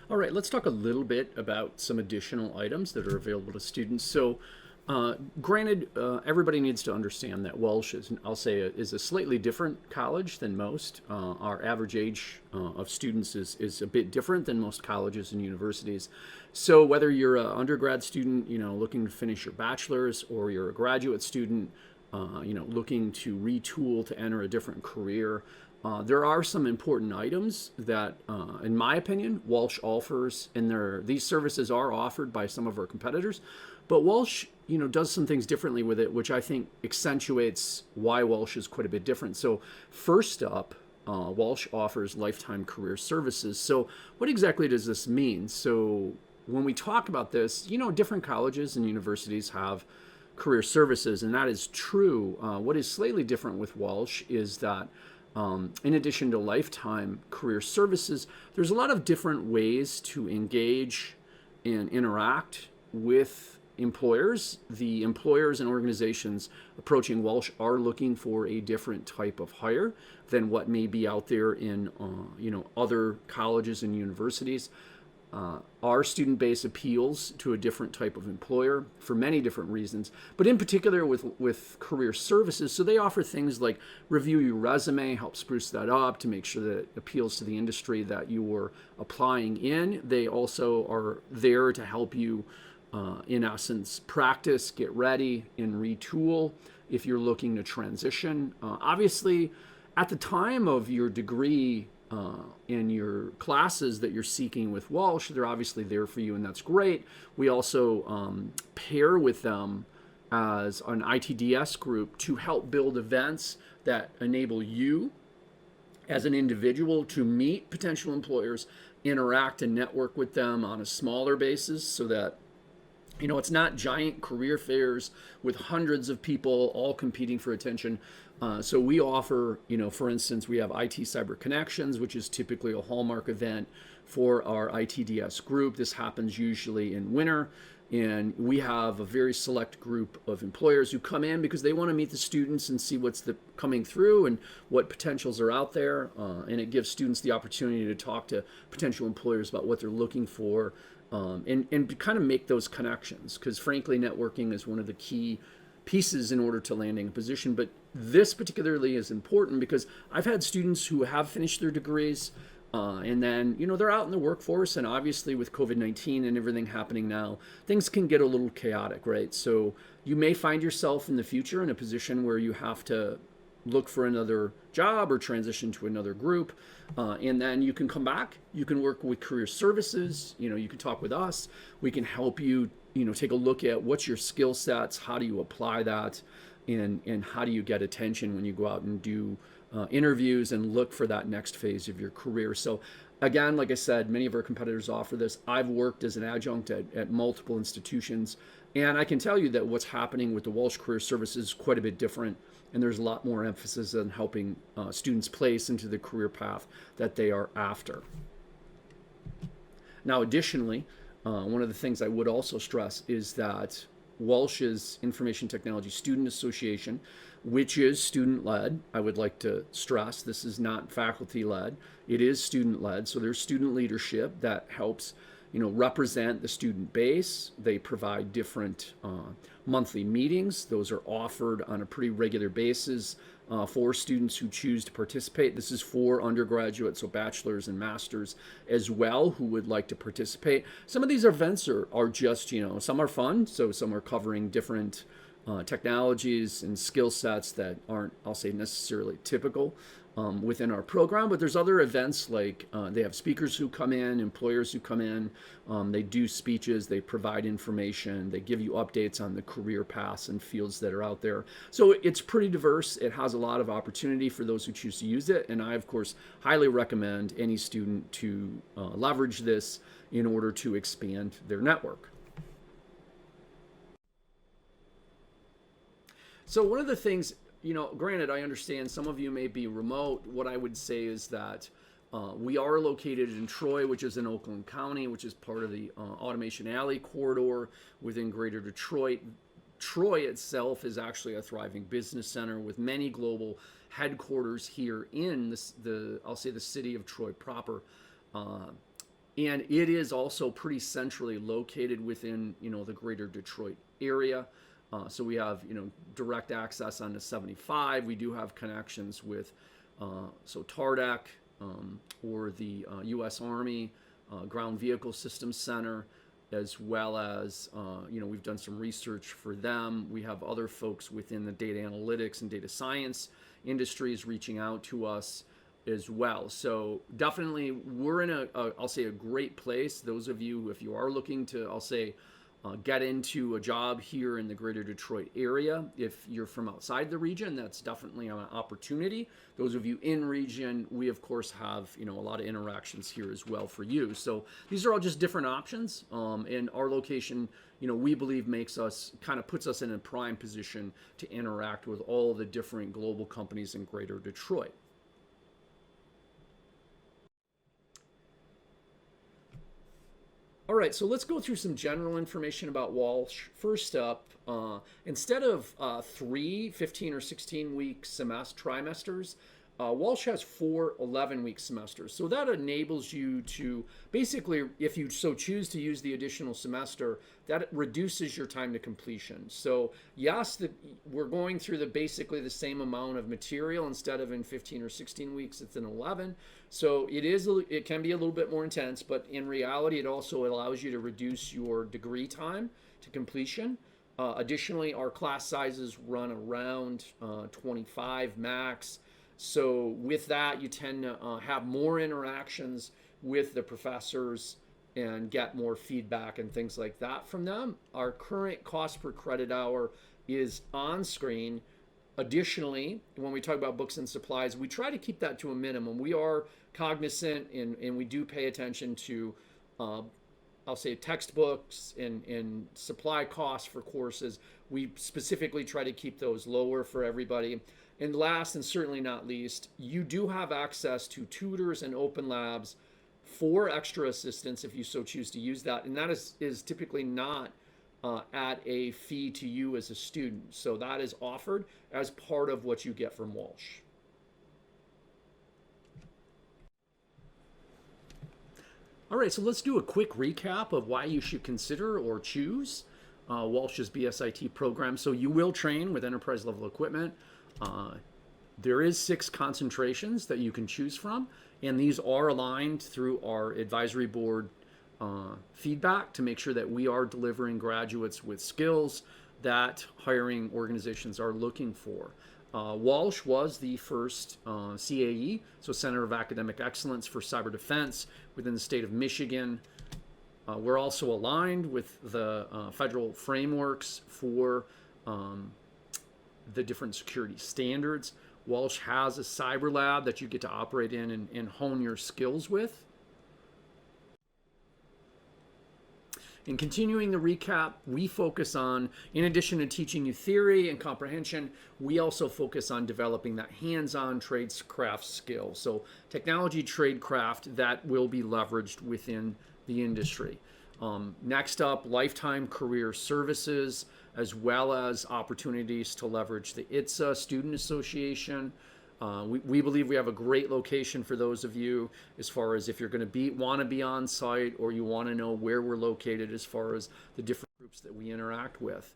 All right, let's talk a little bit about some additional items that are available to students. Granted, everybody needs to understand that Walsh is, I'll say, is a slightly different college than most. Our average age of students is a bit different than most colleges and universities. So whether you're an undergrad student, looking to finish your bachelor's, or you're a graduate student, looking to retool to enter a different career, there are some important items that, in my opinion, Walsh offers, and these services are offered by some of our competitors. But Walsh, does some things differently with it, which I think accentuates why Walsh is quite a bit different. So, first up, Walsh offers lifetime career services. So, what exactly does this mean? So, when we talk about this, different colleges and universities have career services, and that is true. What is slightly different with Walsh is that in addition to lifetime career services, there's a lot of different ways to engage and interact with employers. The employers and organizations approaching Walsh are looking for a different type of hire than what may be out there in other colleges and universities. Our student base appeals to a different type of employer for many different reasons, but in particular with career services. So they offer things like review your resume, help spruce that up to make sure that it appeals to the industry that you're applying in. They also are there to help you, in essence, practice, get ready, and retool if you're looking to transition. Obviously, at the time of your degree, in your classes that you're seeking with Walsh, they're obviously there for you, and that's great. We also pair with them as an ITDS group to help build events that enable you as an individual to meet potential employers, interact and network with them on a smaller basis so that it's not giant career fairs with hundreds of people all competing for attention. So we offer, for instance, we have IT Cyber Connections, which is typically a hallmark event for our ITDS group. This happens usually in winter. And we have a very select group of employers who come in because they want to meet the students and see what's coming through and what potentials are out there. And it gives students the opportunity to talk to potential employers about what they're looking for, and kind of make those connections, because frankly networking is one of the key pieces in order to landing a position. But this particularly is important because I've had students who have finished their degrees, and then they're out in the workforce, and obviously with COVID-19 and everything happening now, things can get a little chaotic, right? So you may find yourself in the future in a position where you have to look for another job or transition to another group, and then you can come back. You can work with career services. You can talk with us. We can help you take a look at what's your skill sets, how do you apply that, and how do you get attention when you go out and do interviews and look for that next phase of your career. So again, like I said, many of our competitors offer this. I've worked as an adjunct at multiple institutions, and I can tell you that what's happening with the Walsh Career Services is quite a bit different, and there's a lot more emphasis on helping students place into the career path that they are after. Now, additionally, one of the things I would also stress is that Walsh's Information Technology Student Association, which is student-led, I would like to stress, this is not faculty-led, it is student-led, so there's student leadership that helps represent the student base. They provide different monthly meetings. Those are offered on a pretty regular basis for students who choose to participate. This is for undergraduates, so bachelors and masters as well, who would like to participate. Some of these events are just, some are fun, so some are covering different technologies and skill sets that aren't, I'll say, necessarily typical within our program. But there's other events like they have speakers who come in, employers who come in, they do speeches, they provide information, they give you updates on the career paths and fields that are out there. So it's pretty diverse. It has a lot of opportunity for those who choose to use it. And I, of course, highly recommend any student to leverage this in order to expand their network. So one of the things, granted, I understand some of you may be remote. What I would say is that we are located in Troy, which is in Oakland County, which is part of the Automation Alley corridor within Greater Detroit. Troy itself is actually a thriving business center with many global headquarters here in I'll say the city of Troy proper. and it is also pretty centrally located within the greater Detroit area. So we have direct access on the 75. We do have connections with TARDAC, or the U.S. Army Ground Vehicle Systems Center, as well as we've done some research for them. We have other folks within the data analytics and data science industries reaching out to us as well. So definitely we're in I'll say a great place. Those of you, if you are looking to, I'll say, get into a job here in the greater Detroit area. If you're from outside the region, that's definitely an opportunity. Those of you in region, we of course have a lot of interactions here as well for you. So these are all just different options, and our location, we believe puts us in a prime position to interact with all the different global companies in greater Detroit. All right, so let's go through some general information about Walsh. First up, instead of 3 15 or 16-week trimesters, Walsh has 4 11-week semesters. So that enables you to basically, if you so choose to use the additional semester, that reduces your time to completion. So yes, we're going through basically the same amount of material. Instead of in 15 or 16 weeks, it's in 11. So it can be a little bit more intense, but in reality, it also allows you to reduce your degree time to completion. Additionally, our class sizes run around 25 max. So with that, you tend to have more interactions with the professors and get more feedback and things like that from them. Our current cost per credit hour is on screen. Additionally, when we talk about books and supplies, we try to keep that to a minimum. We are cognizant and we do pay attention to, I'll say, textbooks and supply costs for courses. We specifically try to keep those lower for everybody. And last and certainly not least, you do have access to tutors and open labs for extra assistance if you so choose to use that. And that is typically not at a fee to you as a student. So that is offered as part of what you get from Walsh. All right, so let's do a quick recap of why you should consider or choose Walsh's BSIT program. So you will train with enterprise level equipment. There is 6 concentrations that you can choose from, and these are aligned through our advisory board feedback to make sure that we are delivering graduates with skills that hiring organizations are looking for. Walsh was the first CAE, so Center of Academic Excellence for Cyber Defense within the state of Michigan. We're also aligned with the federal frameworks for the different security standards. Walsh has a cyber lab that you get to operate in and hone your skills with. In continuing the recap, we focus on, in addition to teaching you theory and comprehension, we also focus on developing that hands-on tradecraft skill. So technology tradecraft that will be leveraged within the industry. Next up, lifetime career services, as well as opportunities to leverage the ITSA Student Association. We believe we have a great location for those of you as far as if you're going to want to be on site or you want to know where we're located as far as the different groups that we interact with.